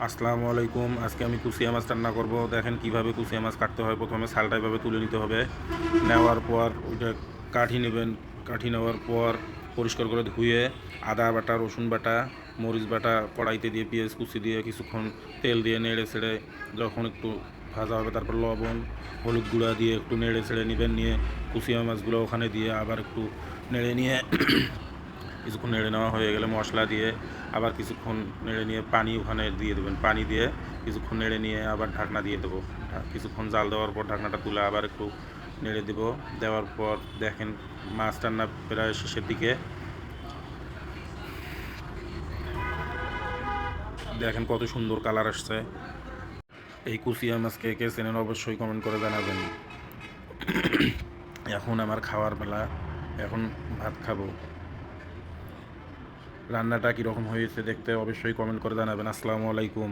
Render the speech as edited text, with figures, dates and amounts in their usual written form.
আসসালামু আলাইকুম। আজকে আমি কুচিয়া মাছ রান্না করব। দেখেন কিভাবে কুচিয়া মাছ কাটতে হয়। প্রথমে ছালটা এভাবে তুলে নিতে হবে। নেওয়ার পর ওইটা কাঠি নেবেন। কাঠি নেওয়ার পর পরিষ্কার করে ধুয়ে আদা বাটা, রসুন বাটা, মরিচ বাটা কড়াইতে দিয়ে পেঁয়াজ কুচি দিয়ে কিছুক্ষণ তেল দিয়ে নেড়ে ছেড়ে যখন একটু ভাজা হবে তারপর লবণ হলুদ গুঁড়া দিয়ে একটু নেড়ে ছেড়ে নেবেন। নিয়ে কুচিয়া মাছগুলো ওখানে দিয়ে আবার একটু নেড়ে নিয়ে কিছুক্ষণ নেড়ে নেওয়া হয়ে গেলে মশলা দিয়ে আবার কিছুক্ষণ নেড়ে নিয়ে পানি ওখানে দিয়ে দেবেন। পানি দিয়ে কিছুক্ষণ নেড়ে নিয়ে আবার ঢাকনা দিয়ে দেবো। কিছুক্ষণ জাল দেওয়ার পর ঢাকনাটা তুলে আবার একটু নেড়ে দেবো। দেওয়ার পর দেখেন মাছ রান্না প্রায় শেষের দিকে। দেখেন কত সুন্দর কালার আসছে। এই কুচিয়া মাছ কে কে চেনেন অবশ্যই কমেন্ট করে জানাবেন। এখন আমার খাওয়ার বেলা, এখন ভাত খাবো। রান্নাটা কীরকম হয়েছে দেখতে অবশ্যই কমেন্ট করে জানাবেন। আসসালামু আলাইকুম।